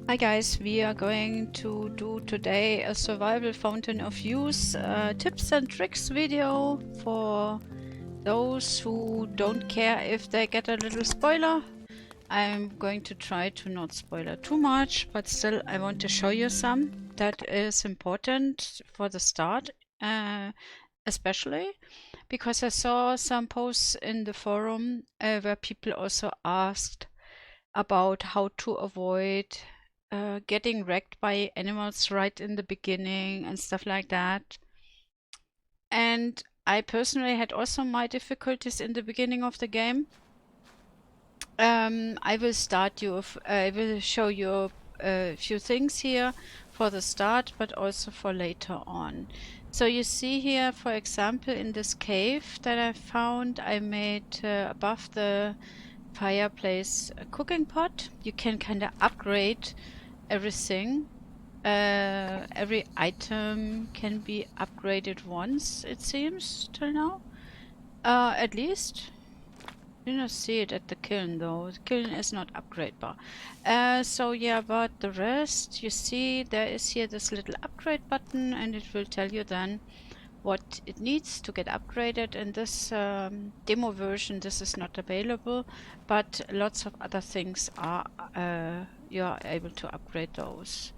Hi guys, we are going to do today a survival fountain of youth tips and tricks video for those who don't care if they get a little spoiler. I'm going to try to not spoiler too much, but still I want to show you some that is important for the start, especially because I saw some posts in the forum where people also asked about how to avoid getting wrecked by animals right in the beginning and stuff like that. And I personally had also my difficulties in the beginning of the game. I will show you a few things here for the start, but also for later on. So you see here, for example, in this cave that I found, I made above the fireplace a cooking pot. You can kind of upgrade everything. Every item can be upgraded once, it seems, till now. At least. You don't see it at the kiln though. The kiln is not upgradebar. So yeah, but the rest, you see there is here this little upgrade button and it will tell you then what it needs to get upgraded. In this demo version this is not available, but lots of other things are you are able to upgrade those.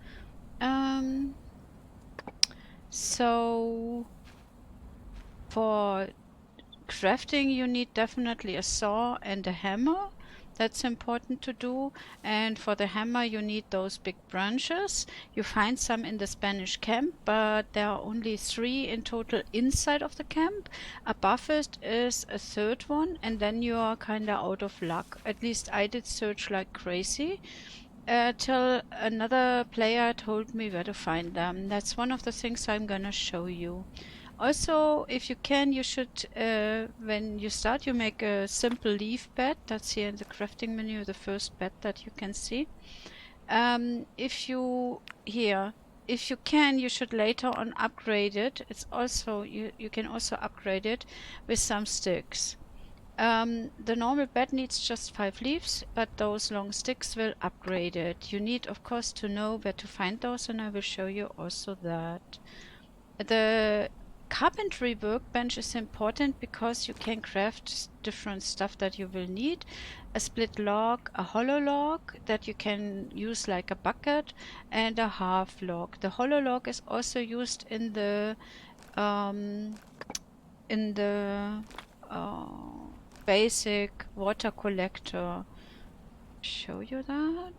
So for crafting you need definitely a saw and a hammer. That's important to do. And for the hammer you need those big branches. You find some in the Spanish camp, but there are only 3 in total inside of the camp. Above it is a third one, and then you are kinda out of luck. At least I did search like crazy. Till another player told me where to find them. That's one of the things I'm gonna show you. Also, if you can, you should, when you start, you make a simple leaf bed. That's here in the crafting menu, the first bed that you can see. If you can, you should later on upgrade it. It's also, you can also upgrade it with some sticks. The normal bed needs just 5 leaves, but those long sticks will upgrade it. You need, of course, to know where to find those, and I will show you also that. The Carpentry Workbench is important because you can craft different stuff that you will need. A split log, a hollow log that you can use like a bucket, and a half log. The hollow log is also used in the basic water collector. Show you that.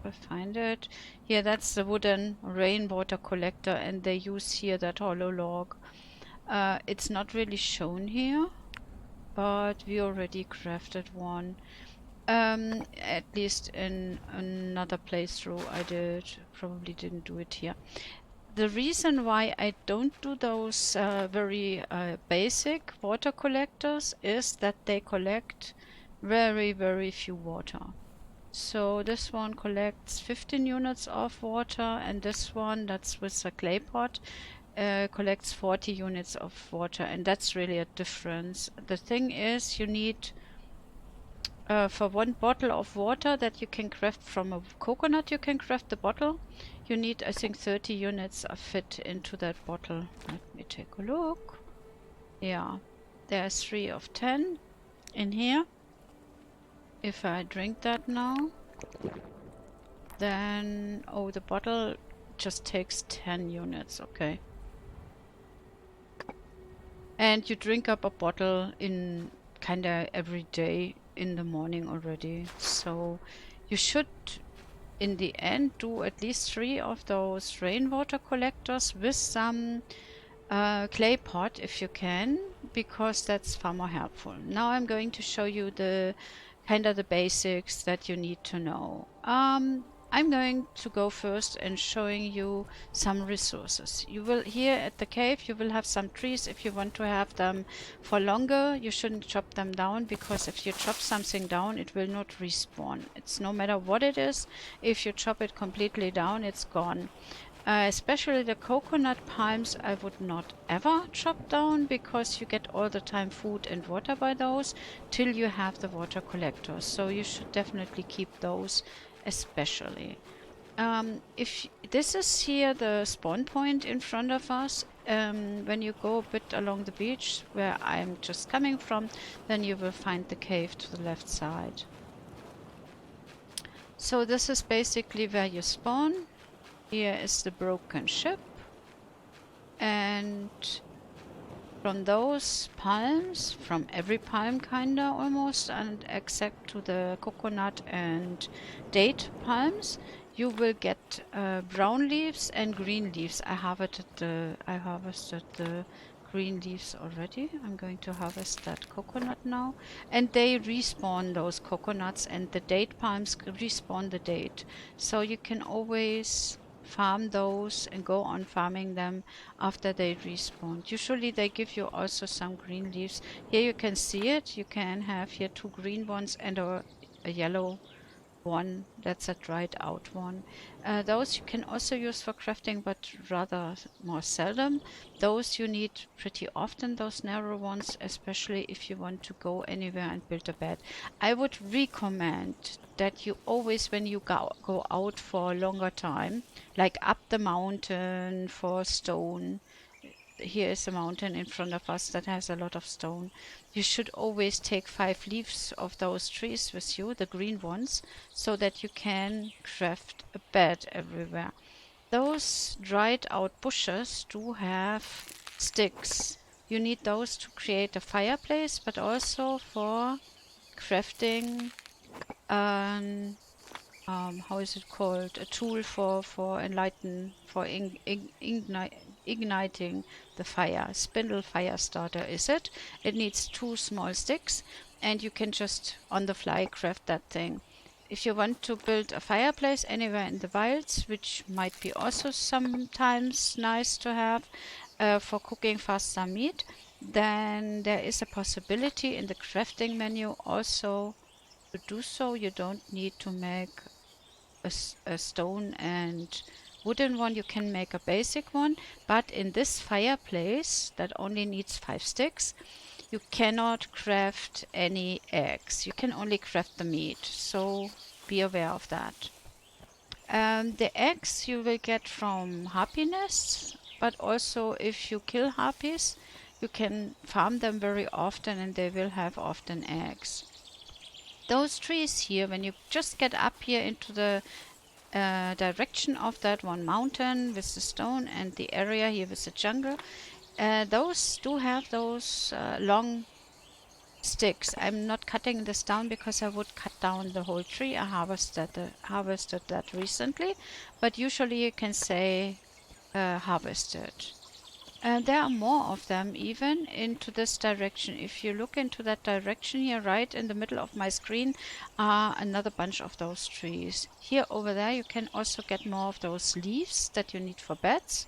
I find it. Yeah, that's the wooden rainwater collector, and they use here that hollow log. It's not really shown here, but we already crafted one. At least in another playthrough I did. Probably didn't do it here. The reason why I don't do those very basic water collectors is that they collect very, very few water. So this one collects 15 units of water, and this one, that's with a clay pot, collects 40 units of water, and that's really a difference. The thing is, you need for 1 bottle of water that you can craft from a coconut, you can craft the bottle. You need, I think, 30 units of fit into that bottle. Let me take a look. Yeah, there's 3 of 10 in here. If I drink that now, then, oh, the bottle just takes 10 units, okay. And you drink up a bottle in kinda every day in the morning already. So you should, in the end, do at least 3 of those rainwater collectors with some clay pot if you can, because that's far more helpful. Now I'm going to show you the the basics that you need to know. I'm going to go first and showing you some resources. You will, here at the cave, you will have some trees. If you want to have them for longer, you shouldn't chop them down, because if you chop something down, it will not respawn. It's no matter what it is. If you chop it completely down, it's gone. Especially the coconut palms I would not ever chop down, because you get all the time food and water by those till you have the water collectors. So you should definitely keep those especially. If this is here the spawn point in front of us, when you go a bit along the beach where I'm just coming from, then you will find the cave to the left side. So this is basically where you spawn. Here is the broken ship, and from those palms, from every palm kinda almost, and except to the coconut and date palms, you will get brown leaves and green leaves. I harvested the green leaves already. I'm going to harvest that coconut now. And they respawn those coconuts, and the date palms respawn the date. So you can always farm those and go on farming them after they respawn. Usually they give you also some green leaves. Here you can see it. You can have here 2 green ones and a yellow one. That's a dried out one. Those you can also use for crafting, but rather more seldom. Those you need pretty often, those narrow ones, especially if you want to go anywhere and build a bed. I would recommend that you always, when you go out for a longer time, like up the mountain for stone, here is a mountain in front of us that has a lot of stone. You should always take 5 leaves of those trees with you, the green ones, so that you can craft a bed everywhere. Those dried out bushes do have sticks. You need those to create a fireplace, but also for crafting an how is it called? A tool for igniting the fire. Spindle fire starter is it? It needs 2 small sticks, and you can just on the fly craft that thing. If you want to build a fireplace anywhere in the wilds, which might be also sometimes nice to have for cooking faster meat, then there is a possibility in the crafting menu also to do so. You don't need to make a stone and wooden one. You can make a basic one, but in this fireplace that only needs 5 sticks, you cannot craft any eggs. You can only craft the meat, so be aware of that. The eggs you will get from harpy nests, but also if you kill harpies, you can farm them very often and they will have often eggs. Those trees here, when you just get up here into the direction of that one mountain with the stone and the area here with the jungle, those do have those long sticks. I'm not cutting this down because I would cut down the whole tree. I harvested that recently, but usually you can say harvested. There are more of them even into this direction. If you look into that direction here, right in the middle of my screen, are another bunch of those trees. Here over there you can also get more of those leaves that you need for beds.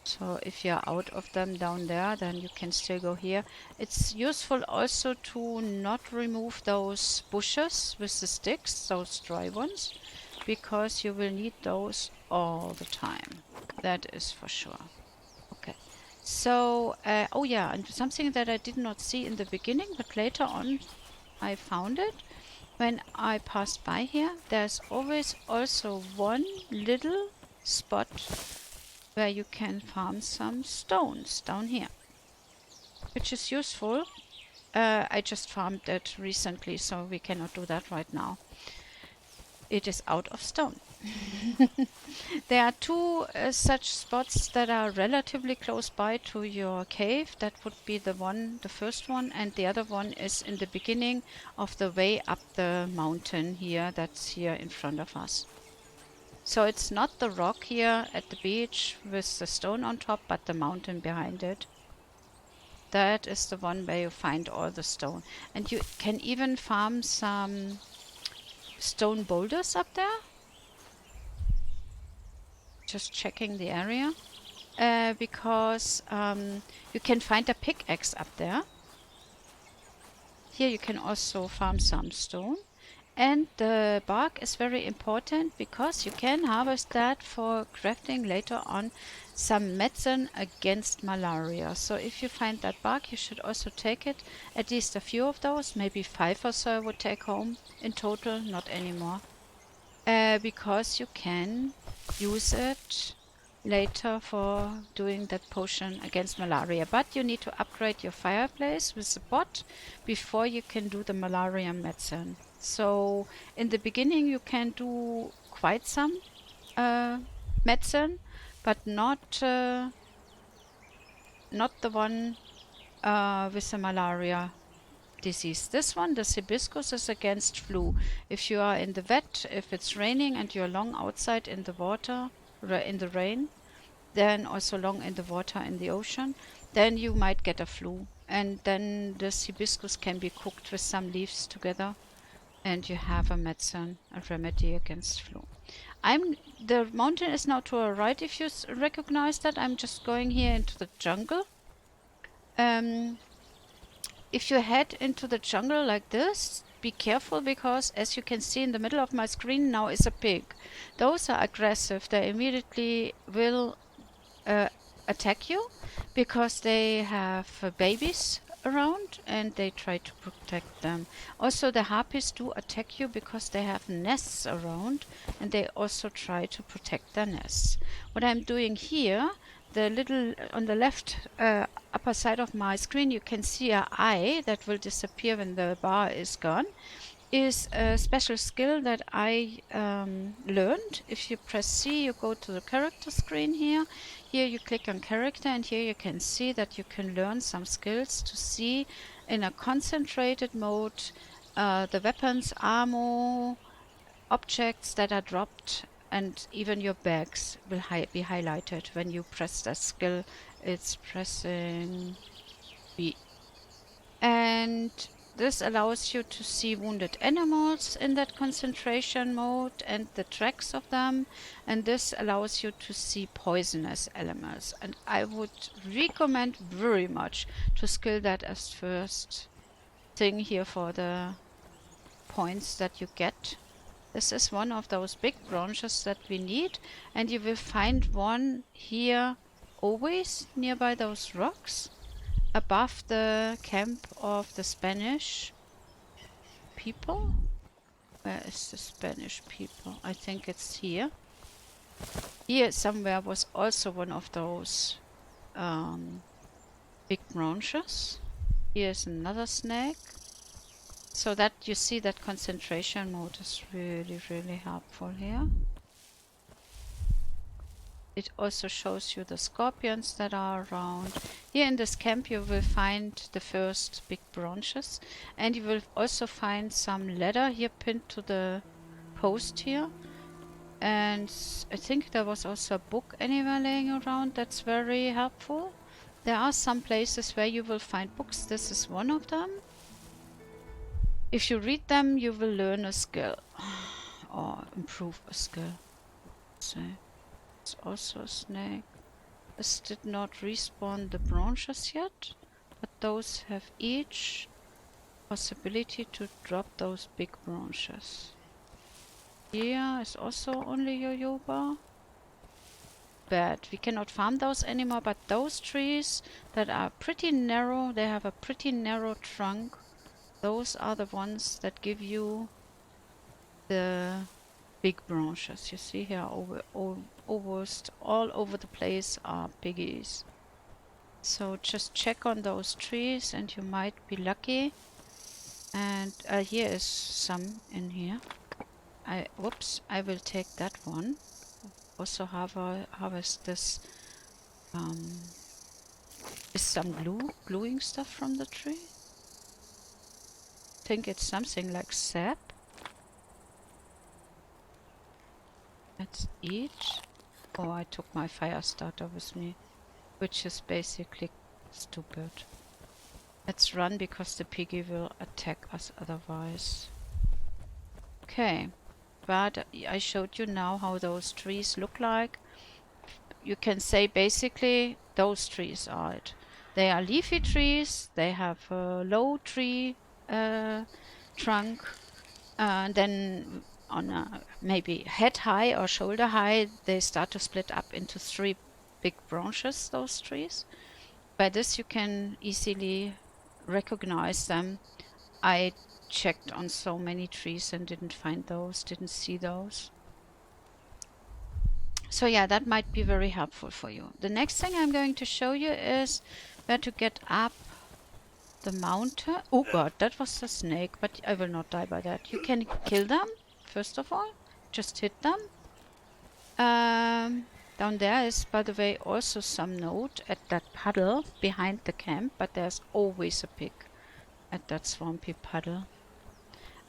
So if you're out of them down there, then you can still go here. It's useful also to not remove those bushes with the sticks, those dry ones, because you will need those all the time. That is for sure. Okay. So, oh yeah, and something that I did not see in the beginning, but later on I found it. When I passed by here, there's always also one little spot where you can farm some stones down here, which is useful. I just farmed it recently, so we cannot do that right now. It is out of stone. There are 2 such spots that are relatively close by to your cave. That would be the first one, and the other one is in the beginning of the way up the mountain here, that's here in front of us. So it's not the rock here at the beach with the stone on top, but the mountain behind it. That is the one where you find all the stone. And you can even farm some stone boulders up there. Just checking the area. Because you can find a pickaxe up there. Here you can also farm some stone. And the bark is very important because you can harvest that for crafting later on some medicine against malaria. So if you find that bark, you should also take it. At least a few of those, maybe 5 or so I would take home in total, not anymore. because you can use it later for doing that potion against malaria. But you need to upgrade your fireplace with the pot before you can do the malaria medicine. So in the beginning you can do quite some medicine, but not the one with the malaria disease. This one, the hibiscus, is against flu. If you are in the wet, if it's raining and you're long outside in the water, in the rain, then also long in the water in the ocean, then you might get a flu. And then the hibiscus can be cooked with some leaves together and you have a medicine, a remedy against flu. The mountain is now to our right, if you recognize that. I'm just going here into the jungle. If you head into the jungle like this, be careful, because as you can see in the middle of my screen now is a pig. Those are aggressive. They immediately will attack you because they have babies around and they try to protect them. Also, the harpies do attack you because they have nests around and they also try to protect their nests. What I'm doing here, the little on the left upper side of my screen, you can see an eye that will disappear when the bar is gone, is a special skill that I learned. If you press C, you go to the character screen here. Here you click on character, and here you can see that you can learn some skills to see in a concentrated mode the weapons, ammo, objects that are dropped, and even your bags will be highlighted when you press that skill. It's pressing B. And this allows you to see wounded animals in that concentration mode and the tracks of them. And this allows you to see poisonous elements. And I would recommend very much to skill that as first thing here for the points that you get. This is one of those big branches that we need. And you will find one here always nearby those rocks, above the camp of the Spanish people. Where is the Spanish people? I think it's here. Here somewhere was also one of those big branches. Here's another snake. So that you see that concentration mode is really, really helpful here. It also shows you the scorpions that are around. Here in this camp you will find the first big branches, and you will also find some leather here pinned to the post here. And I think there was also a book anywhere laying around that's very helpful. There are some places where you will find books. This is one of them. If you read them, you will learn a skill or improve a skill. So it's also a snake. This did not respawn the branches yet, but those have each possibility to drop those big branches. Here is also only yo-yo bar. Bad. We cannot farm those anymore, but those trees that are pretty narrow, they have a pretty narrow trunk. Those are the ones that give you the big branches. You see here almost all over the place are piggies. So just check on those trees and you might be lucky. And here is some in here. Whoops, I will take that one. Also harvest this is some gluing stuff from the tree. I think it's something like sap. Let's eat. Oh, I took my fire starter with me, which is basically stupid. Let's run because the piggy will attack us otherwise. Okay, but I showed you now how those trees look like. You can say basically those trees are it. They are leafy trees, they have a low tree trunk, then on a maybe head high or shoulder high they start to split up into 3 big branches, those trees. By this you can easily recognize them. I checked on so many trees and didn't find those, didn't see those. So yeah, that might be very helpful for you. The next thing I'm going to show you is where to get up the mountain. Oh god, that was a snake, but I will not die by that. You can kill them, first of all. Just hit them. Down there is, by the way, also some note at that puddle behind the camp, but there's always a pig at that swampy puddle.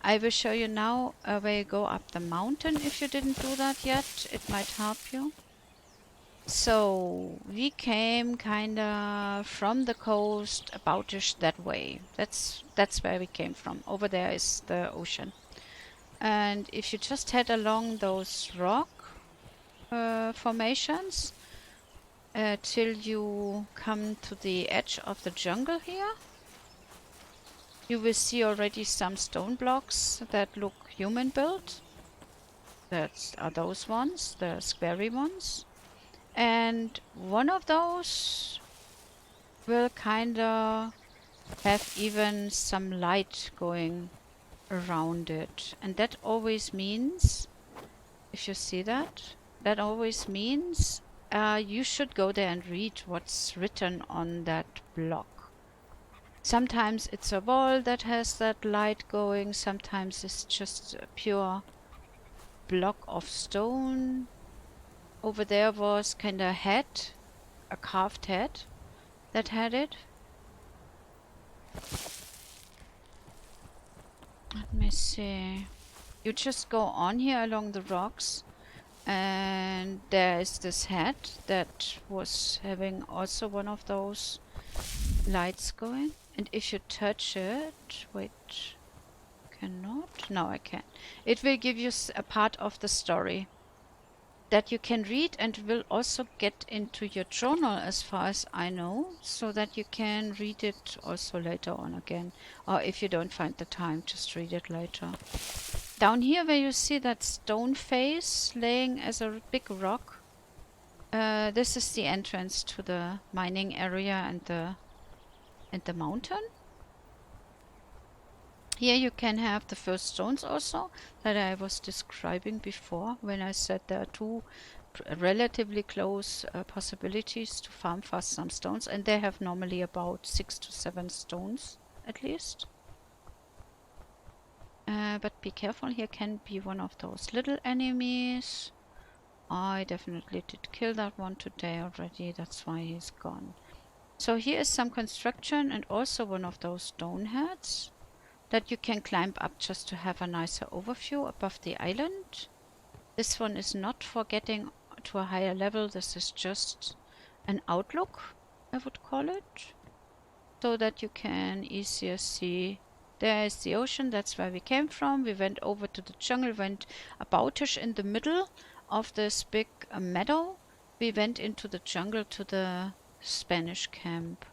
I will show you now where you go up the mountain. If you didn't do that yet, it might help you. So we came kinda from the coast aboutish that way. That's where we came from. Over there is the ocean. And if you just head along those rock formations till you come to the edge of the jungle here, you will see already some stone blocks that look human built. That are those ones, the squarey ones. And one of those will kinda have even some light going around it. And that always means, if you see that, that always means you should go there and read what's written on that block. Sometimes it's a wall that has that light going, sometimes it's just a pure block of stone. Over there was kind of a head, a carved head that had it. Let me see. You just go on here along the rocks and there is this head that was having also one of those lights going. And if you touch it, wait, cannot? No, I can. It will give you a part of the story that you can read and will also get into your journal as far as I know, so that you can read it also later on again. Or if you don't find the time, just read it later. Down here where you see that stone face laying as a big rock, this is the entrance to the mining area and the mountain. Here you can have the first stones also that I was describing before when I said there are two relatively close possibilities to farm fast some stones, and they have normally about 6 to 7 stones at least. But be careful, here can be one of those little enemies. I definitely did kill that one today already, that's why he's gone. So here is some construction and also one of those stone heads that you can climb up just to have a nicer overview above the island. This one is not for getting to a higher level, this is just an outlook, I would call it, so that you can easier see. There is the ocean, that's where we came from. We went over to the jungle, went aboutish in the middle of this big meadow. We went into the jungle to the Spanish camp,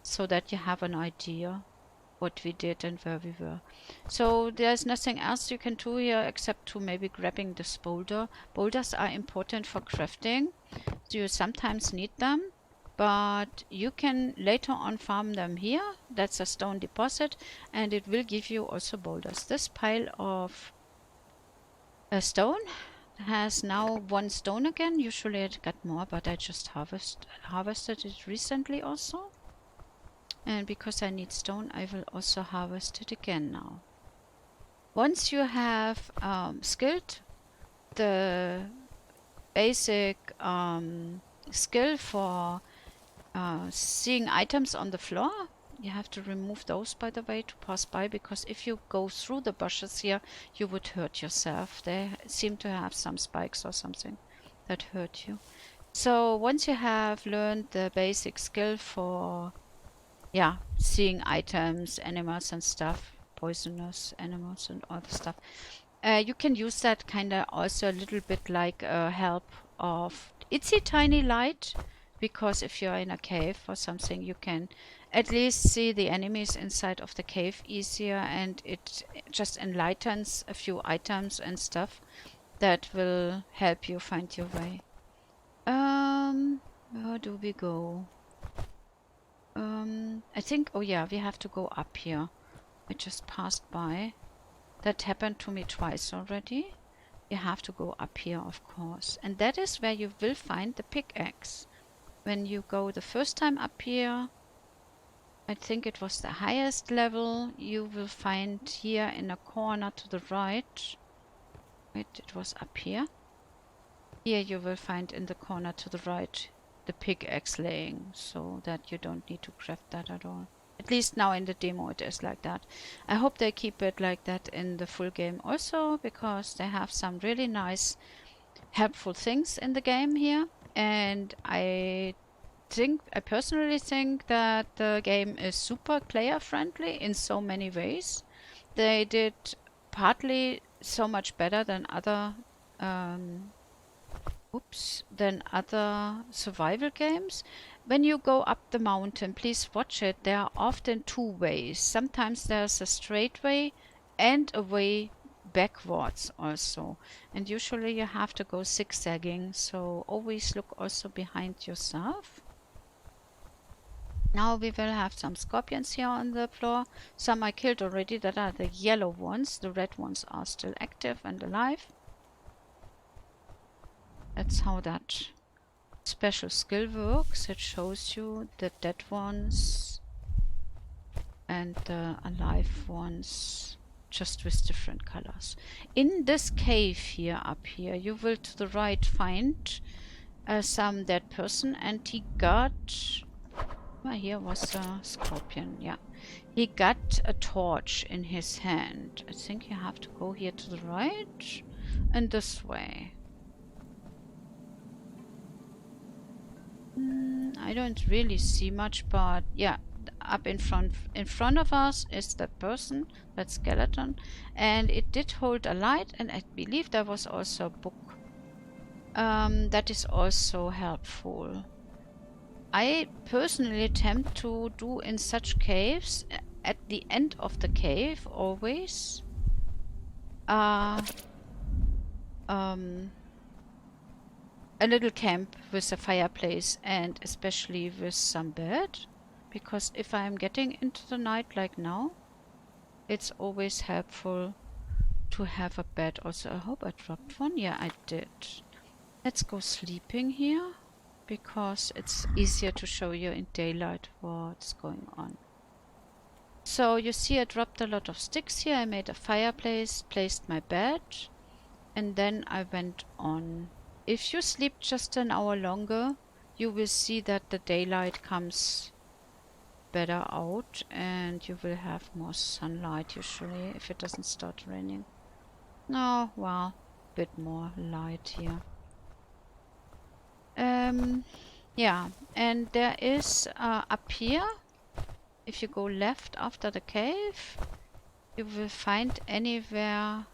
so that you have an idea what we did and where we were. So there's nothing else you can do here except to maybe grabbing this boulder. Boulders are important for crafting, so you sometimes need them, but you can later on farm them here. That's a stone deposit and it will give you also boulders. This pile of stone has now 1 stone again. Usually it got more, but I just harvested it recently also. And because I need stone, I will also harvest it again now. Once you have skilled the basic skill for seeing items on the floor, you have to remove those, by the way, to pass by, because if you go through the bushes here, you would hurt yourself. They seem to have some spikes or something that hurt you. So once you have learned the basic skill for seeing items, animals and stuff, poisonous animals and all the stuff, you can use that kind of also a little bit like a help of itsy tiny light, because if you're in a cave or something, you can at least see the enemies inside of the cave easier, and it just enlightens a few items and stuff that will help you find your way. Where do we go? I think, oh yeah, we have to go up here. I just passed by. That happened to me twice already. you have to go up here, of course. And that is where you will find the pickaxe. When you go the first time up here, I think it was the highest level, you will find here in a corner to the right. Wait, it was up here. Here you will find in the corner to the right the pickaxe laying, so that you don't need to craft that at all. At least now in the demo it is like that. I hope they keep it like that in the full game also, because they have some really nice helpful things in the game here. And I personally think that the game is super player friendly in so many ways. They did partly so much better than other survival games. When you go up the mountain, please watch it. There are often two ways. Sometimes there's a straight way and a way backwards also. And usually you have to go zigzagging. So always look also behind yourself. Now we will have some scorpions here on the floor. Some I killed already. That are the yellow ones. The red ones are still active and alive. That's how that special skill works. It shows you the dead ones and the alive ones, just with different colors. In this cave here, up here, you will to the right find some dead person, and he got... Well, here was a scorpion, yeah. He got a torch in his hand. I think you have to go here to the right and this way. I don't really see much, but yeah, up in front of us is that person, that skeleton, and it did hold a light, and I believe there was also a book. That is also helpful. I personally tend to do in such caves, at the end of the cave always, a little camp with a fireplace, and especially with some bed, because if I'm getting into the night like now, it's always helpful to have a bed also. I hope I dropped one. Yeah, I did. Let's go sleeping here, because it's easier to show you in daylight what's going on. So you see I dropped a lot of sticks here. I made a fireplace, placed my bed, and then I went on. If you sleep just an hour longer, you will see that the daylight comes better out and you will have more sunlight usually if it doesn't start raining. No, well, a bit more light here. Yeah, and there is up here, if you go left after the cave, you will find anywhere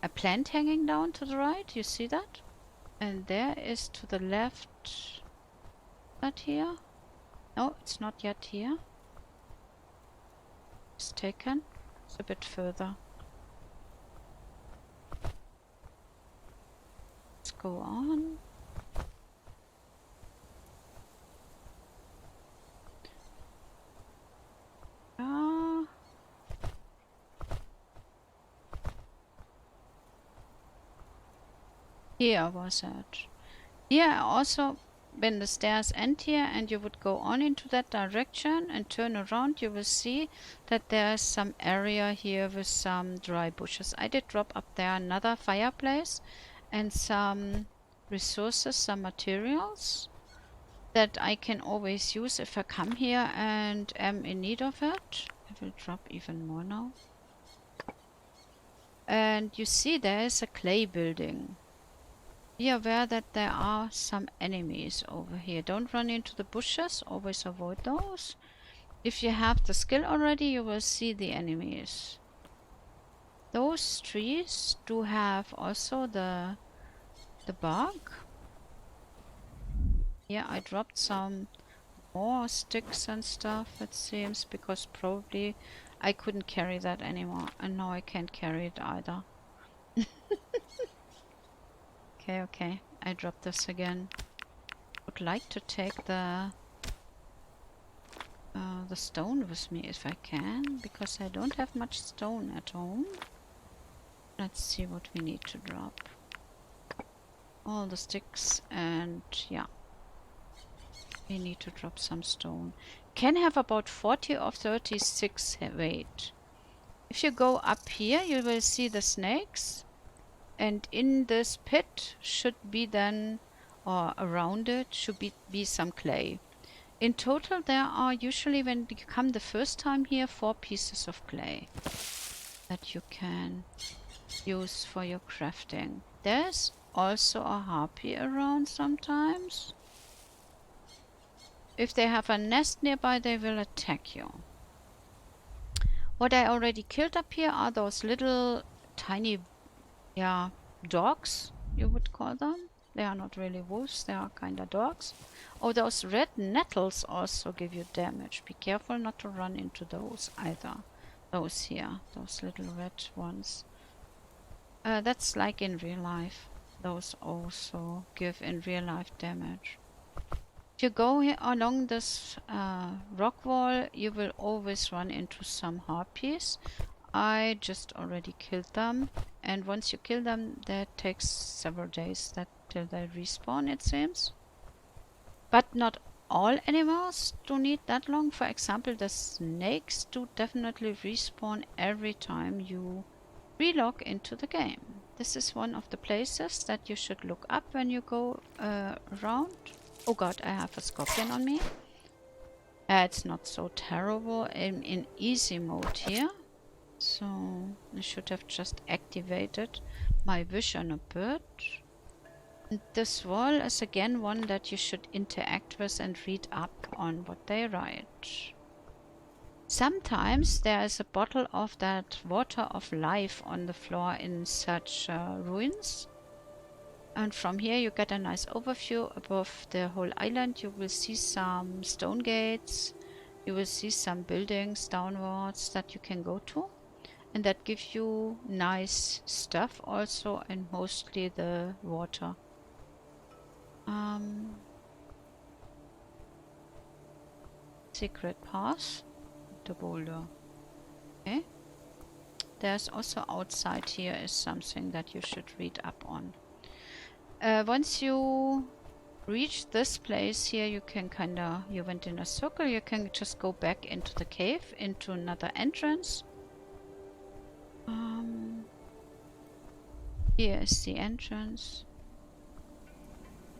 a plant hanging down to the right. You see that? And there is to the left. That here? No, it's not yet here. It's taken. It's a bit further. Let's go on. Here was it. Here also, when the stairs end here and you would go on into that direction and turn around, you will see that there's some area here with some dry bushes. I did drop up there another fireplace and some resources, some materials that I can always use if I come here and am in need of it. I will drop even more now. And you see there is a clay building. Be aware that there are some enemies over here. Don't run into the bushes. Always avoid those. If you have the skill already, you will see the enemies. Those trees do have also the bug. Yeah, I dropped some more sticks and stuff, it seems, because probably I couldn't carry that anymore. And now I can't carry it either. Okay, I dropped this again. Would like to take the stone with me if I can, because I don't have much stone at home. Let's see what we need to drop. All the sticks and yeah. We need to drop some stone. Can have about 40 or 36 weight. If you go up here, you will see the snakes. And in this pit should be then, or around it, should be some clay. In total, there are usually, when you come the first time here, 4 pieces of clay that you can use for your crafting. There's also a harpy around sometimes. If they have a nest nearby, they will attack you. What I already killed up here are those little tiny, yeah, dogs, you would call them. They are not really wolves, they are kind of dogs. Oh, those red nettles also give you damage. Be careful not to run into those either. Those here, those little red ones. That's like in real life. Those also give in real life damage. If you go here along this rock wall, you will always run into some harpies. I just already killed them, and once you kill them, that takes several days till they respawn, it seems. But not all animals do need that long. For example, the snakes do definitely respawn every time you relog into the game. This is one of the places that you should look up when you go around. Oh god, I have a scorpion on me. It's not so terrible. I'm in easy mode here. So I should have just activated my vision a bit. And this wall is again one that you should interact with and read up on what they write. Sometimes there is a bottle of that water of life on the floor in such ruins. And from here you get a nice overview above the whole island. You will see some stone gates. You will see some buildings downwards that you can go to. And that gives you nice stuff also, and mostly the water. Secret path. The boulder. Okay. There's also outside here is something that you should read up on. Once you reach this place here, you can you went in a circle, you can just go back into the cave, into another entrance. Here is the entrance.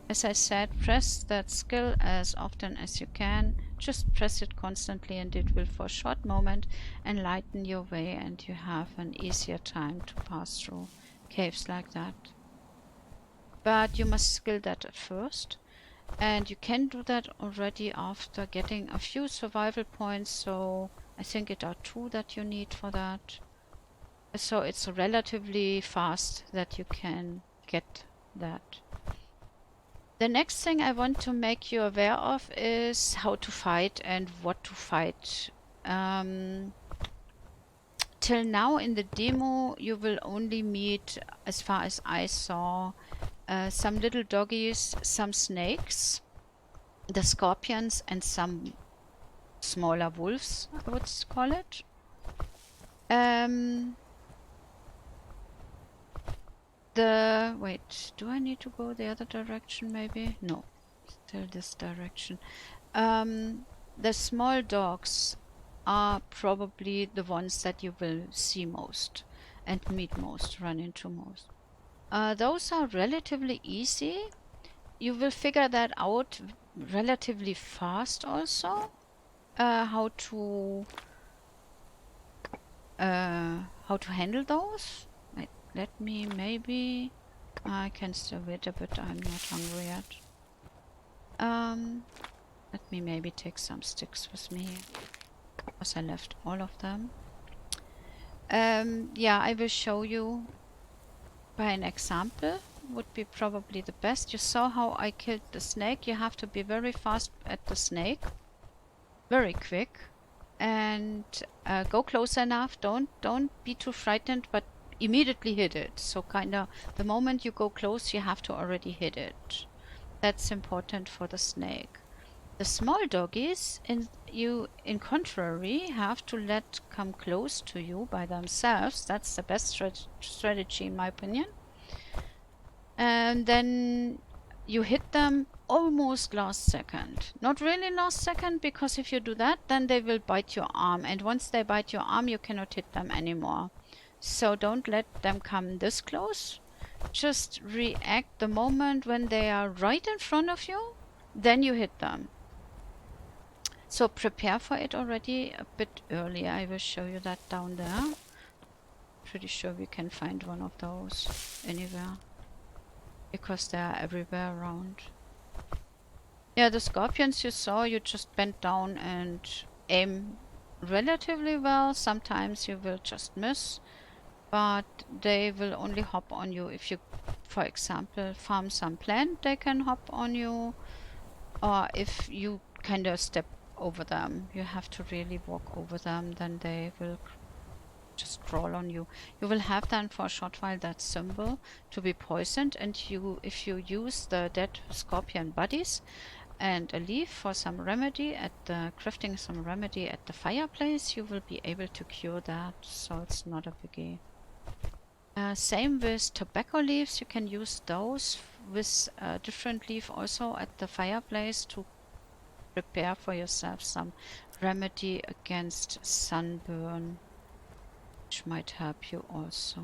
As I said, press that skill as often as you can. Just press it constantly and it will for a short moment enlighten your way, and you have an easier time to pass through caves like that. But you must skill that at first. And you can do that already after getting a few survival points. So I think it are 2 that you need for that. So it's relatively fast that you can get that. The next thing I want to make you aware of is how to fight and what to fight. Till now in the demo you will only meet, as far as I saw, some little doggies, some snakes, the scorpions, and some smaller wolves, I would call it. Wait, do I need to go the other direction maybe? No, still this direction. The small dogs are probably the ones that you will see most and meet most, run into most. Those are relatively easy. You will figure that out relatively fast also. How to handle those. Wait, let me maybe. I can still wait a bit. I'm not hungry yet. Let me maybe take some sticks with me, because I left all of them. Yeah, I will show you by an example. Would be probably the best. You saw how I killed the snake. You have to be very fast at the snake, very quick, and go close enough. Don't be too frightened, but immediately hit it. So kinda the moment you go close, you have to already hit it. That's important for the snake. The small doggies, in contrary, have to let come close to you by themselves. That's the best strategy in my opinion. And then you hit them almost last second. Not really last second, because if you do that, then they will bite your arm. And once they bite your arm, you cannot hit them anymore. So don't let them come this close. Just react the moment when they are right in front of you, then you hit them. So prepare for it already a bit earlier. I will show you that down there. Pretty sure we can find one of those anywhere, because they are everywhere around. Yeah, the scorpions you saw, you just bend down and aim relatively well. Sometimes you will just miss, but they will only hop on you if you, for example, farm some plant, they can hop on you. Or if you kind of step over them, you have to really walk over them, then they will just crawl on you. You will have then for a short while that symbol to be poisoned, and if you use the dead scorpion bodies and a leaf for some remedy crafting some remedy at the fireplace, you will be able to cure that, so it's not a biggie. Same with tobacco leaves, you can use those with a different leaf also at the fireplace to prepare for yourself some remedy against sunburn, which might help you also.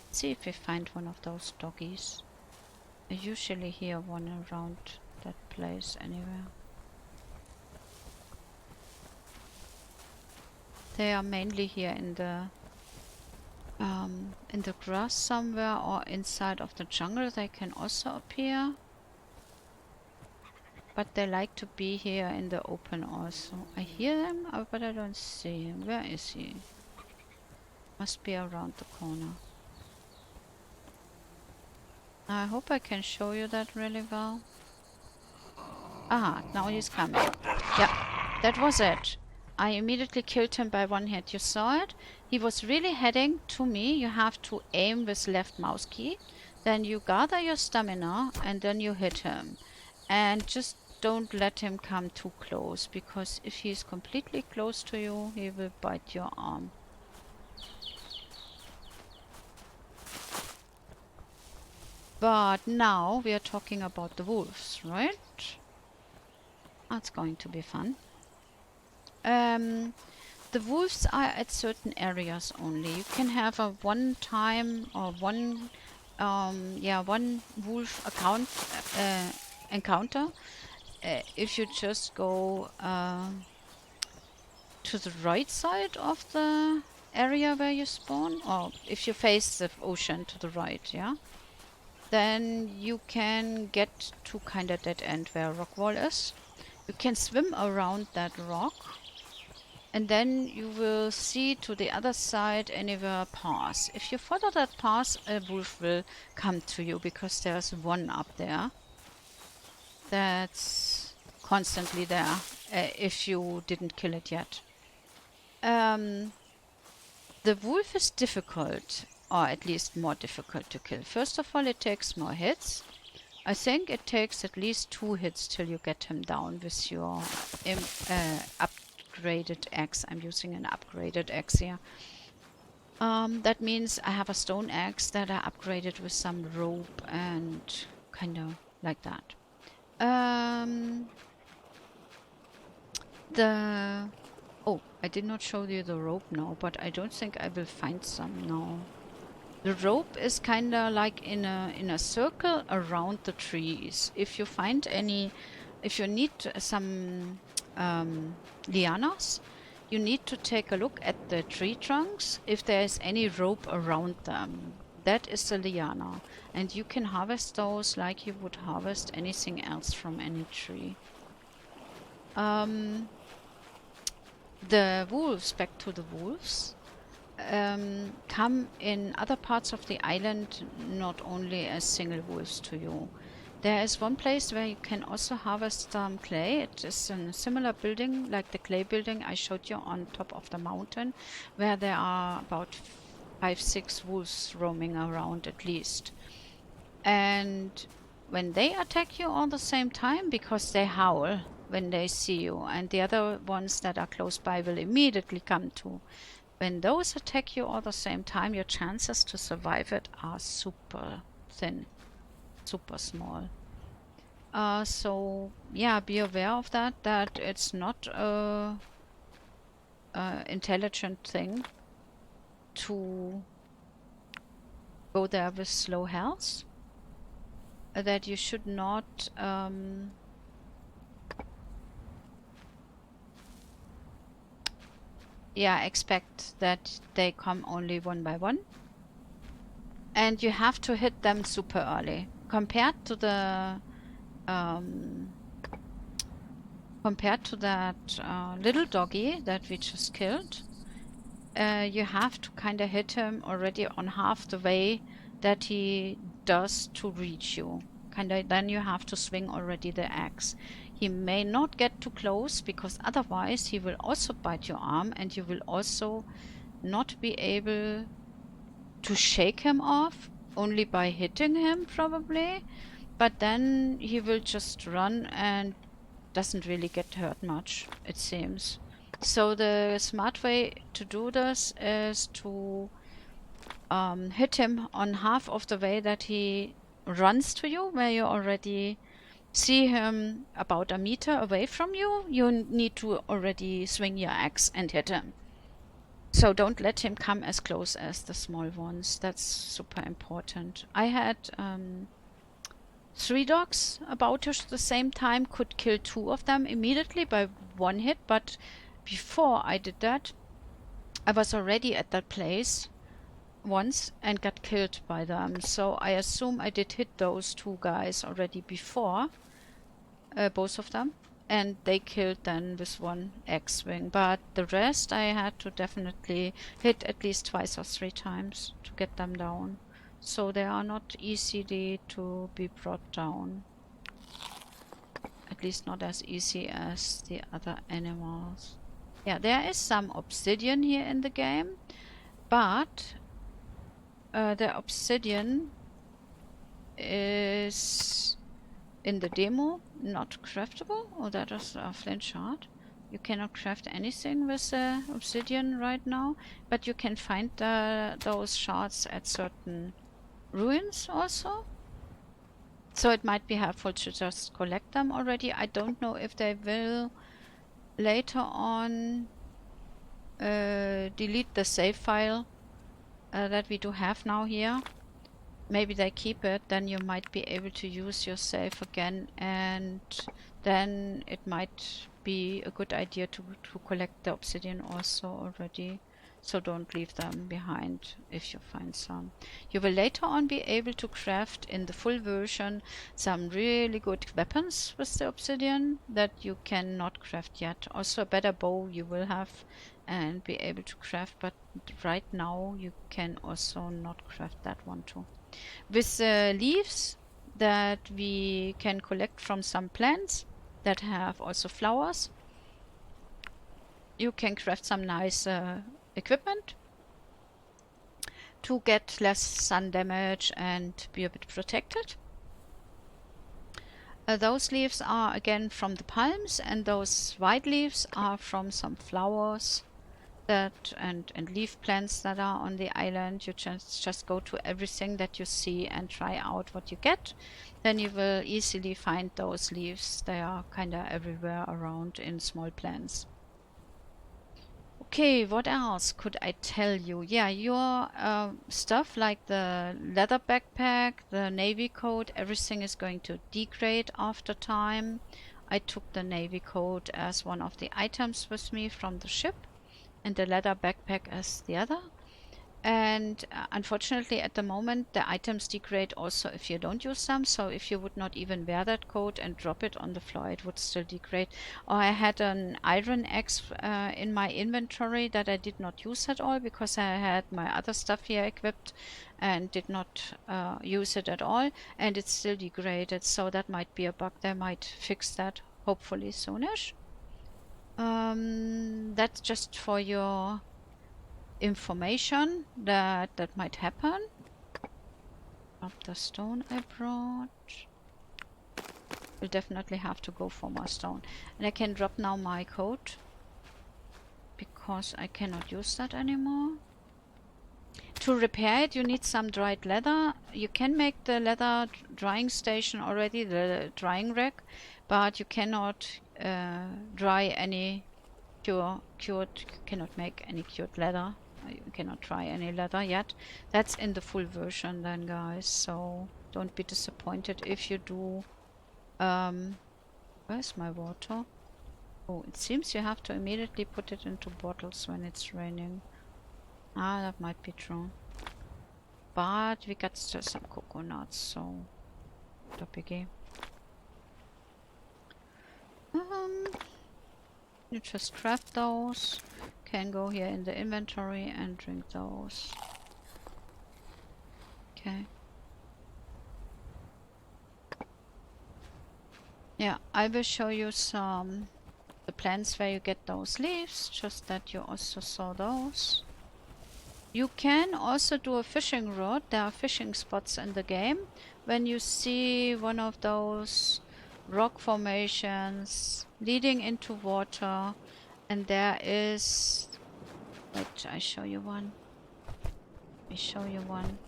Let's see if we find one of those doggies. I usually hear one around that place anywhere. They are mainly here in the grass somewhere, or inside of the jungle they can also appear. But they like to be here in the open also. I hear them, but I don't see him. Where is he? Must be around the corner. I hope I can show you that really well. Aha, now he's coming. Yeah, that was it. I immediately killed him by one hit. You saw it? He was really heading to me. You have to aim with left mouse key. Then you gather your stamina and then you hit him. And just don't let him come too close, because if he's completely close to you, he will bite your arm. But now we are talking about the wolves, right? That's going to be fun. The wolves are at certain areas only. You can have a one-time or one wolf encounter if you just go to the right side of the area where you spawn, or if you face the ocean to the right, yeah? Then you can get to kind of dead end where a rock wall is. You can swim around that rock, and then you will see to the other side anywhere a path. If you follow that path, a wolf will come to you, because there's one up there that's constantly there, if you didn't kill it yet. The wolf is difficult, or at least more difficult to kill. First of all, it takes more hits. I think it takes at least 2 hits till you get him down with your upgraded axe. I'm using an upgraded axe here. That means I have a stone axe that I upgraded with some rope and kind of like that. Oh, I did not show you the rope now, but I don't think I will find some now. The rope is kind of like in a circle around the trees. If you find any, if you need some lianas, you need to take a look at the tree trunks if there is any rope around them. That is the liana, and you can harvest those like you would harvest anything else from any tree. The wolves, back to the wolves, come in other parts of the island, not only as single wolves to you. There is one place where you can also harvest some clay. It is a similar building like the clay building I showed you on top of the mountain, where there are about 5-6 wolves roaming around at least. And when they attack you all the same time, because they howl, when they see you, and the other ones that are close by will immediately come too. When those attack you all the same time, your chances to survive it are super thin, super small. So yeah, be aware of that it's not a intelligent thing to go there with slow health. That you should not expect that they come only one by one. And you have to hit them super early. Compared to that little doggy that we just killed, you have to kind of hit him already on half the way that he does to reach you. Then you have to swing already the axe. He may not get too close because otherwise he will also bite your arm and you will also not be able to shake him off, only by hitting him probably. But then he will just run and doesn't really get hurt much, it seems. So the smart way to do this is to hit him on half of the way that he runs to you, where you already see him about a meter away from you. You need to already swing your axe and hit him. So don't let him come as close as the small ones. That's super important. I had 3 dogs about at the same time, could kill 2 of them immediately by 1 hit, but before I did that, I was already at that place once and got killed by them. So I assume I did hit those 2 guys already before, both of them, and they killed then with 1 axe swing. But the rest I had to definitely hit at least twice or 3 times to get them down. So they are not easily to be brought down. At least not as easy as the other animals. Yeah, there is some obsidian here in the game, but the obsidian is in the demo not craftable. Oh, that is a flint shard. You cannot craft anything with obsidian right now, but you can find those shards at certain ruins also. So it might be helpful to just collect them already. I don't know if they will later on delete the save file that we do have now here. Maybe they keep it, then you might be able to use your save again, and then it might be a good idea to collect the obsidian also already. So don't leave them behind if you find some. You will later on be able to craft in the full version some really good weapons with the obsidian that you cannot craft yet. Also a better bow you will have and be able to craft, but right now you can also not craft that one too. With leaves that we can collect from some plants that have also flowers, you can craft some nice equipment to get less sun damage and be a bit protected. Those leaves are again from the palms, and those white leaves are from some flowers that and leaf plants that are on the island. You just go to everything that you see and try out what you get. Then you will easily find those leaves. They are kind of everywhere around in small plants. Okay, what else could I tell you? Yeah, your stuff like the leather backpack, the navy coat, everything is going to degrade after time. I took the navy coat as one of the items with me from the ship, and the leather backpack as the other. And unfortunately at the moment the items degrade also if you don't use them. So if you would not even wear that coat and drop it on the floor, it would still degrade. Or I had an iron axe in my inventory that I did not use at all because I had my other stuff here equipped and did not use it at all, and it's still degraded. So that might be a bug. They might fix that hopefully soonish. That's just for your information that might happen. Drop the stone I brought. We'll definitely have to go for more stone. And I can drop now my coat, because I cannot use that anymore. To repair it, you need some dried leather. You can make the leather drying station already, the drying rack, but you cannot dry any cured, you cannot make any cured leather. You cannot dry any leather yet. That's in the full version then, guys, so don't be disappointed if you do. Where's my water? Oh, it seems you have to immediately put it into bottles when it's raining. Ah, that might be true. But we got still some coconuts, so not a biggie. You just craft those. Can go here in the inventory and drink those. Okay. Yeah, I will show you some the plants where you get those leaves, just that you also saw those. You can also do a fishing rod. There are fishing spots in the game. When you see one of those rock formations leading into water, and there is... Wait, I show you one. Let me show you one.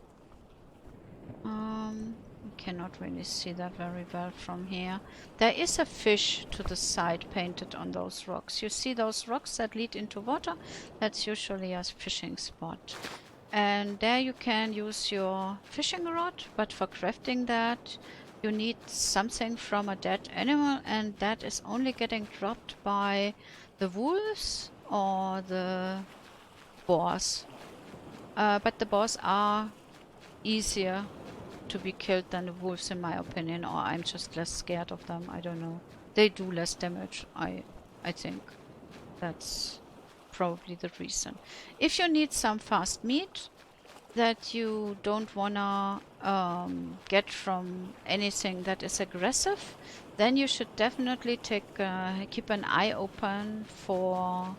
You cannot really see that very well from here. There is a fish to the side painted on those rocks. You see those rocks that lead into water? That's usually a fishing spot. And there you can use your fishing rod, but for crafting that you need something from a dead animal, and that is only getting dropped by the wolves or the boars. But the boars are easier to be killed than the wolves, in my opinion, or I'm just less scared of them. I don't know. They do less damage, I think. That's probably the reason. If you need some fast meat that you don't wanna get from anything that is aggressive, then you should definitely keep an eye open for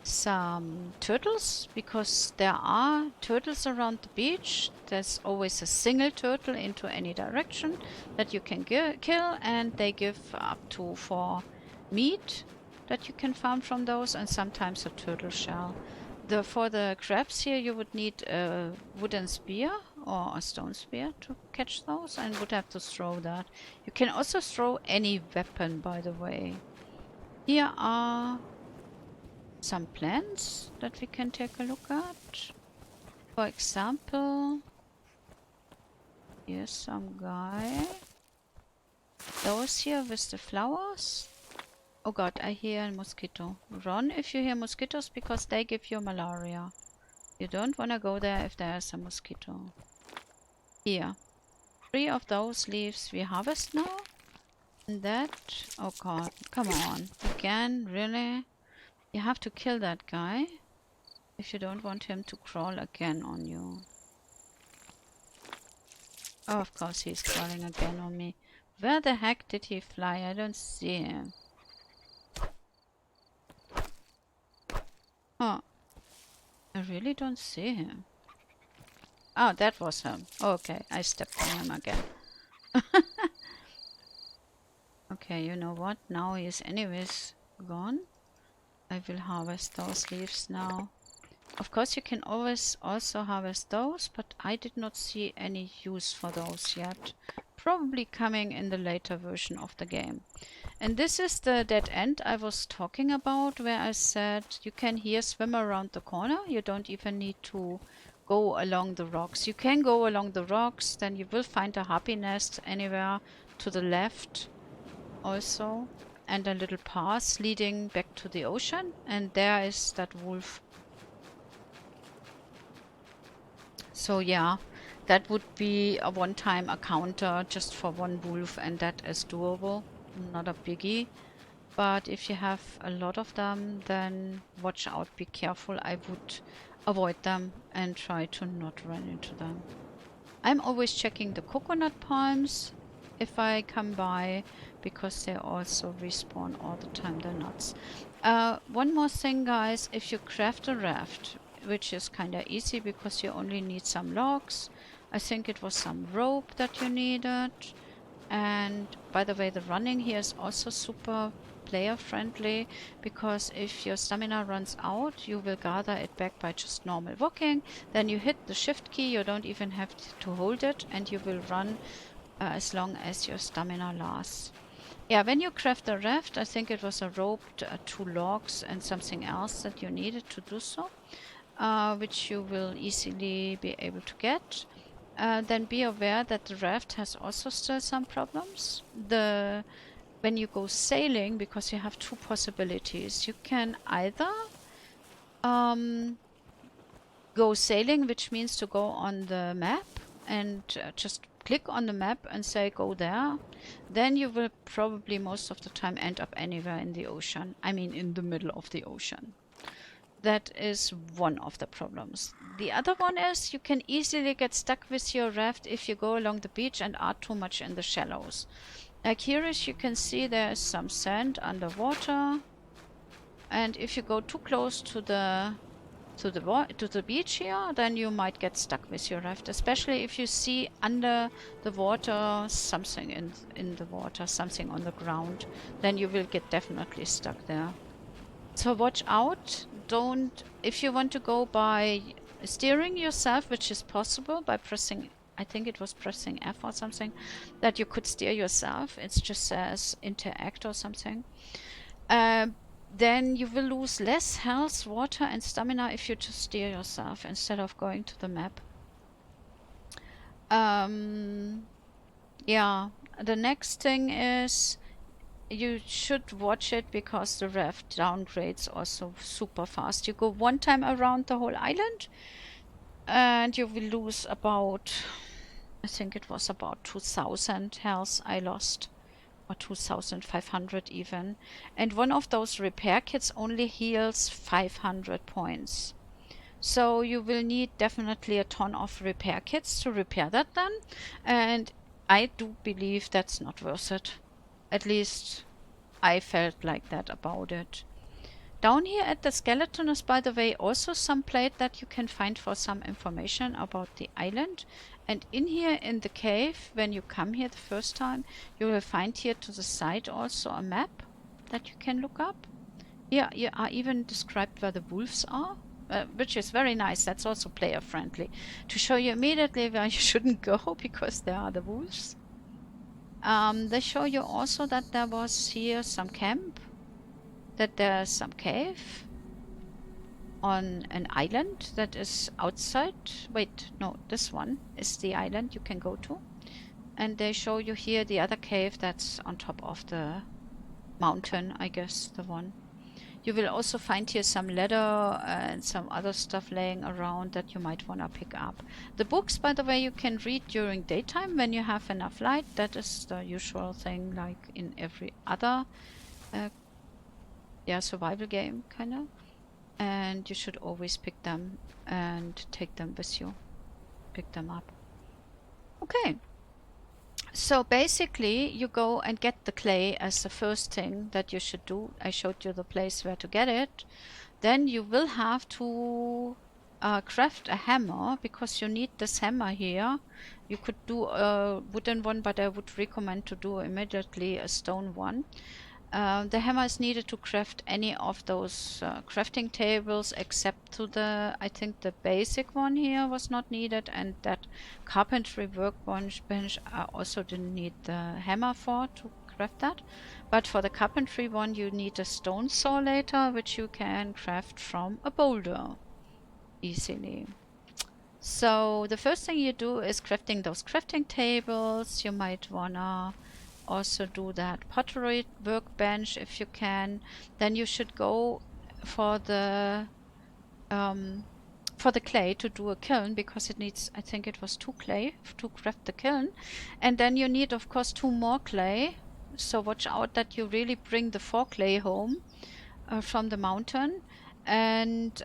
some turtles, because there are turtles around the beach. There's always a single turtle into any direction that you can kill, and they give up to 4 meat that you can farm from those, and sometimes a turtle shell. For the crabs here you would need a wooden spear or a stone spear to catch those, and would have to throw that. You can also throw any weapon, by the way. Here are some plants that we can take a look at. For example, here's some guy. Those here with the flowers. Oh god, I hear a mosquito. Run if you hear mosquitoes, because they give you malaria. You don't want to go there if there's a mosquito. Here. 3 of those leaves we harvest now. And that... Oh god, come on. Again, really? You have to kill that guy if you don't want him to crawl again on you. Oh, of course he's crawling again on me. Where the heck did he fly? I don't see him. Oh, I really don't see him. Oh, that was him. Okay, I stepped on him again. Okay, you know what? Now he is anyways gone. I will harvest those leaves now. Of course, you can always also harvest those, but I did not see any use for those yet. Probably coming in the later version of the game. And this is the dead end I was talking about, where I said you can here swim around the corner. You don't even need to go along the rocks. You can go along the rocks, then you will find a harpy nest anywhere to the left also. And a little path leading back to the ocean. And there is that wolf. So yeah, that would be a one-time encounter just for one wolf, and that is doable. Not a biggie. But if you have a lot of them, then watch out, be careful. I would avoid them and try to not run into them. I'm always checking the coconut palms if I come by, because they also respawn all the time, the nuts. One more thing, guys, if you craft a raft, which is kinda easy because you only need some logs. I think it was some rope that you needed. And by the way, the running here is also super player friendly, because if your stamina runs out, you will gather it back by just normal walking. Then you hit the shift key, you don't even have to hold it, and you will run as long as your stamina lasts. Yeah, when you craft a raft, I think it was a rope, 2 logs, and something else that you needed to do so, which you will easily be able to get. Then be aware that the raft has also still some problems. When you go sailing, because you have two possibilities, you can either go sailing, which means to go on the map and just click on the map and say go there. Then you will probably most of the time end up anywhere in the ocean. I mean in the middle of the ocean. That is one of the problems. The other one is you can easily get stuck with your raft if you go along the beach and are too much in the shallows. Like here, as you can see, there is some sand underwater, and if you go too close to the beach here, then you might get stuck with your raft, especially if you see under the water something in the water, something on the ground, then you will get definitely stuck there. So watch out. If you want to go by steering yourself, which is possible by pressing, I think it was pressing F or something, that you could steer yourself. It just says interact or something. Then you will lose less health, water, and stamina if you just steer yourself instead of going to the map. Yeah, the next thing is you should watch it because the raft downgrades also super fast. You go one time around the whole island and you will lose about, I think it was about 2000 health I lost, or 2500 even. And one of those repair kits only heals 500 points. So you will need definitely a ton of repair kits to repair that then. And I do believe that's not worth it. At least I felt like that about it. Down here at the skeleton is, by the way, also some plate that you can find for some information about the island. And in here in the cave, when you come here the first time, you will find here to the side also a map that you can look up. Here you are even described where the wolves are, which is very nice. That's also player friendly, to show you immediately where you shouldn't go because there are the wolves. They show you also that there was here some camp, that there's some cave on an island that is outside. Wait, no, this one is the island you can go to. And they show you here the other cave that's on top of the mountain, I guess, the one. You will also find here some leather and some other stuff laying around that you might want to pick up. The books, by the way, you can read during daytime when you have enough light. That is the usual thing, like in every other survival game, kind of. And you should always pick them and take them with you. Pick them up. Okay. So basically, you go and get the clay as the first thing that you should do. I showed you the place where to get it. Then you will have to craft a hammer, because you need this hammer here. You could do a wooden one, but I would recommend to do immediately a stone one. The hammer is needed to craft any of those crafting tables, except to I think the basic one here was not needed, and that Carpentry Workbench I also didn't need the hammer for to craft that. But for the carpentry one you need a stone saw later, which you can craft from a boulder easily. So the first thing you do is crafting those crafting tables. You might wanna also do that pottery workbench if you can. Then you should go for the clay to do a kiln, because it needs, I think it was 2 clay to craft the kiln. And then you need, of course, 2 more clay. So watch out that you really bring the 4 clay home from the mountain. And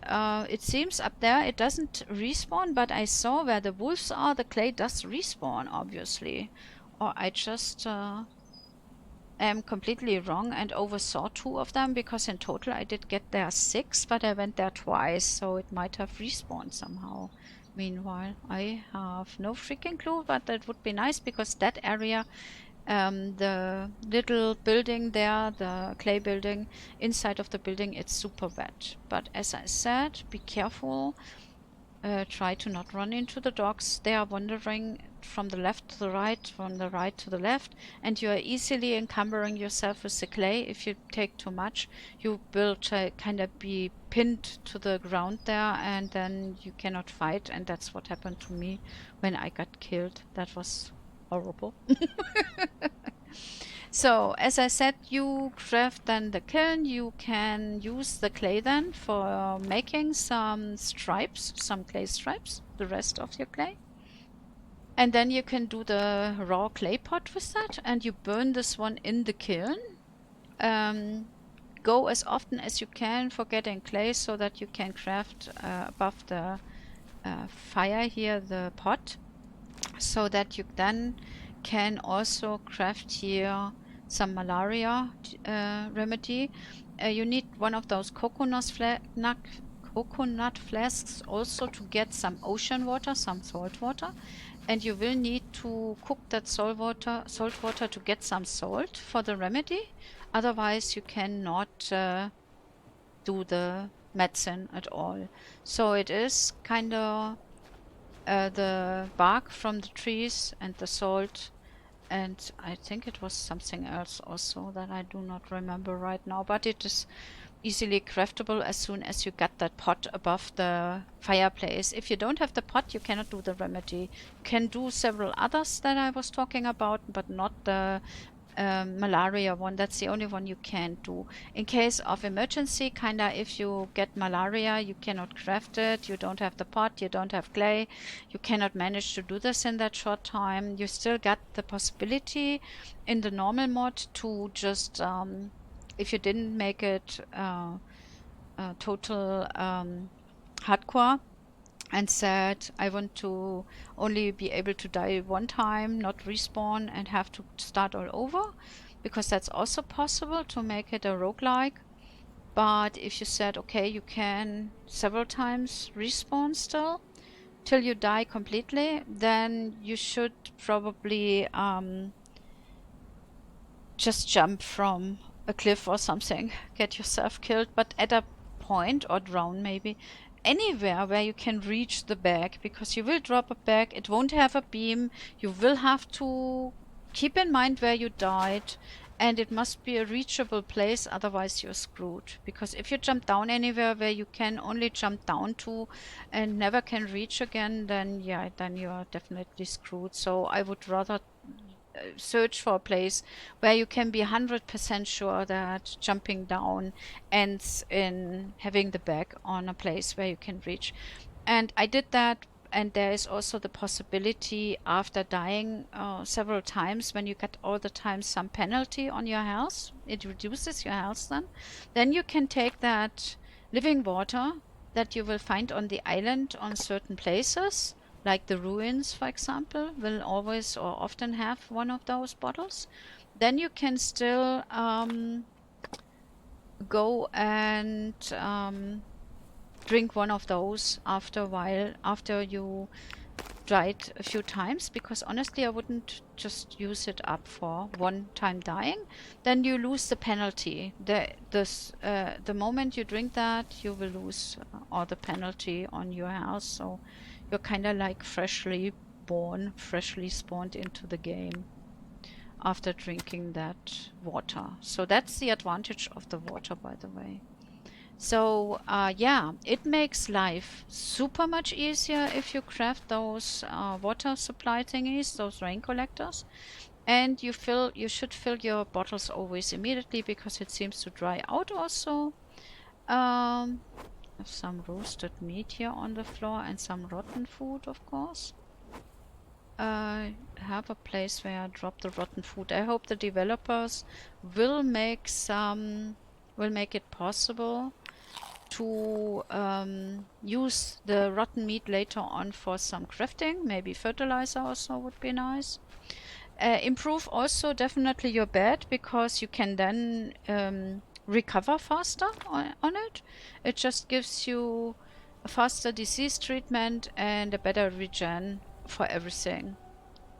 it seems up there it doesn't respawn, but I saw where the wolves are, the clay does respawn, obviously. Or I just am completely wrong and oversaw 2 of them, because in total I did get there 6, but I went there twice, so it might have respawned somehow. Meanwhile, I have no freaking clue, but that would be nice, because that area The little building there, the clay building, inside of the building, it's super wet. But as I said, be careful. Try to not run into the dogs. They are wandering from the left to the right, from the right to the left, and you are easily encumbering yourself with the clay. If you take too much, you will kind of be pinned to the ground there, and then you cannot fight, and that's what happened to me when I got killed. That was horrible. So, as I said, you craft then the kiln. You can use the clay then for making some stripes, some clay stripes, the rest of your clay. And then you can do the raw clay pot with that, and you burn this one in the kiln. Go as often as you can for getting clay so that you can craft above the fire here the pot, so that you then can also craft here some malaria remedy. You need one of those coconut flasks also to get some ocean water, some salt water, and you will need to cook that salt water to get some salt for the remedy. Otherwise, you cannot do the medicine at all. So it is kind of the bark from the trees and the salt, and I think it was something else also that I do not remember right now, but it is easily craftable as soon as you get that pot above the fireplace. If you don't have the pot, you cannot do the remedy. You can do several others that I was talking about, but not the malaria one. That's the only one you can do. In case of emergency, kinda if you get malaria, you cannot craft it, you don't have the pot, you don't have clay, you cannot manage to do this in that short time. You still got the possibility in the normal mod to just, if you didn't make it total hardcore, and said, I want to only be able to die one time, not respawn and have to start all over, because that's also possible to make it a roguelike. But if you said, okay, you can several times respawn still till you die completely, then you should probably just jump from a cliff or something, get yourself killed, but at a point, or drown maybe, anywhere where you can reach the bag, because you will drop a bag, it won't have a beam, you will have to keep in mind where you died, and it must be a reachable place, otherwise you're screwed. Because if you jump down anywhere where you can only jump down to and never can reach again, then yeah, then you are definitely screwed. So I would rather search for a place where you can be 100% sure that jumping down ends in having the bag on a place where you can reach. And I did that, and there is also the possibility after dying several times, when you get all the time some penalty on your health, it reduces your health then you can take that living water that you will find on the island on certain places, like the ruins, for example, will always or often have one of those bottles. Then you can still go and drink one of those after a while, after you died a few times, because honestly I wouldn't just use it up for one time dying. Then you lose the penalty. The moment you drink that, you will lose all the penalty on your health, so you're kind of like freshly born, freshly spawned into the game after drinking that water. So that's the advantage of the water, by the way. So yeah, it makes life super much easier if you craft those water supply thingies, those rain collectors. And you should fill your bottles always immediately, because it seems to dry out also. Have some roasted meat here on the floor and some rotten food, of course. Have a place where I drop the rotten food. I hope the developers will make it possible to use the rotten meat later on for some crafting. Maybe fertilizer also would be nice. Improve also definitely your bed, because you can then recover faster on it. It just gives you a faster disease treatment and a better regen for everything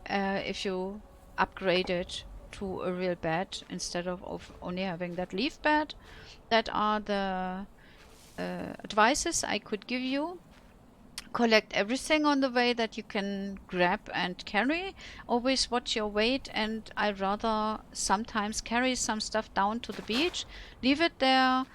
if you upgrade it to a real bed instead of only having that leaf bed. That are the advices I could give you. Collect everything on the way that you can grab and carry. Always watch your weight, and I rather sometimes carry some stuff down to the beach, leave it there,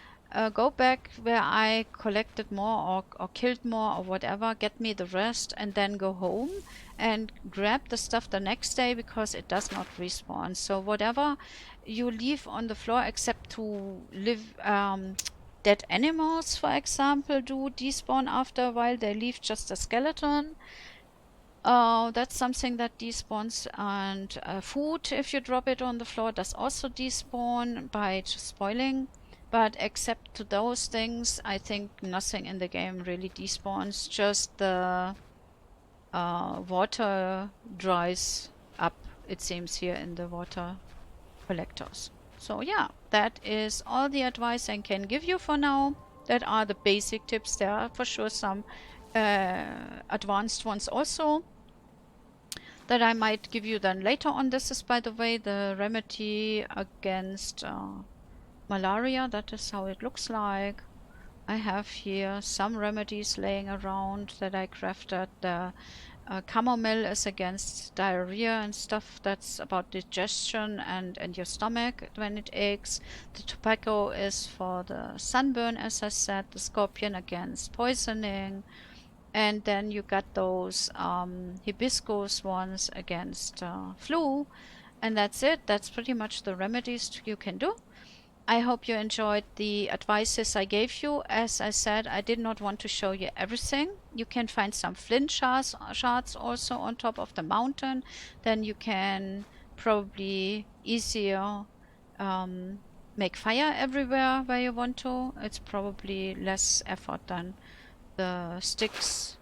go back where I collected more or killed more or whatever, get me the rest, and then go home and grab the stuff the next day because it does not respawn. So whatever you leave on the floor, except to live dead animals, for example, do despawn after a while. They leave just a skeleton. That's something that despawns. And food, if you drop it on the floor, does also despawn by just spoiling. But except to those things, I think nothing in the game really despawns. Just the water dries up, it seems, here in the water collectors. So yeah, that is all the advice I can give you for now. That are the basic tips. There are for sure some advanced ones also that I might give you then later on. This is, by the way, the remedy against malaria. That is how it looks like. I have here some remedies laying around that I crafted. The chamomile is against diarrhea and stuff. That's about digestion and your stomach when it aches. The tobacco is for the sunburn, as I said. The scorpion against poisoning. And then you got those hibiscus ones against flu. And that's it. That's pretty much the remedies you can do. I hope you enjoyed the advices I gave you. As I said, I did not want to show you everything. You can find some flint shards also on top of the mountain. Then you can probably easier make fire everywhere where you want to. It's probably less effort than the sticks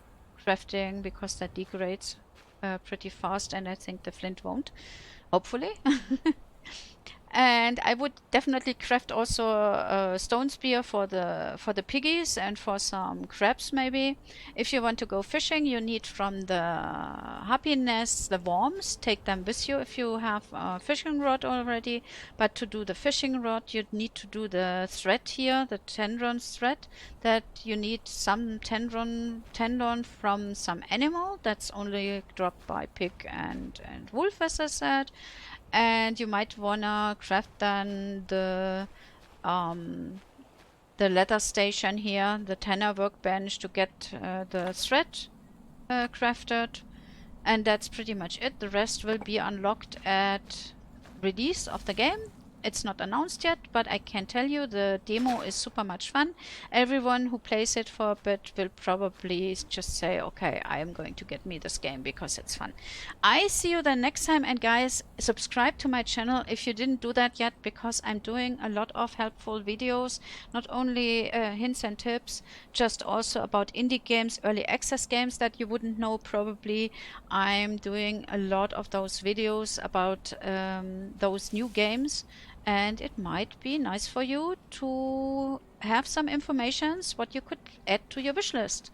crafting because that degrades pretty fast, and I think the flint won't. Hopefully. And I would definitely craft also a stone spear for the piggies and for some crabs maybe. If you want to go fishing, you need from the happiness the worms. Take them with you if you have a fishing rod already. But to do the fishing rod, you need to do the thread here, the tendon thread. That you need some tendon from some animal. That's only dropped by pig and wolf, as I said. And you might wanna craft then the leather station here, the tanner workbench, to get the thread crafted. And that's pretty much it. The rest will be unlocked at release of the game. It's not announced yet, but I can tell you the demo is super much fun. Everyone who plays it for a bit will probably just say, okay, I am going to get me this game because it's fun. I see you then next time, and guys, subscribe to my channel if you didn't do that yet, because I'm doing a lot of helpful videos, not only hints and tips, just also about indie games, early access games that you wouldn't know probably. I'm doing a lot of those videos about those new games. And it might be nice for you to have some informations what you could add to your wish list.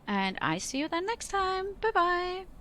And I see you then next time. Bye bye.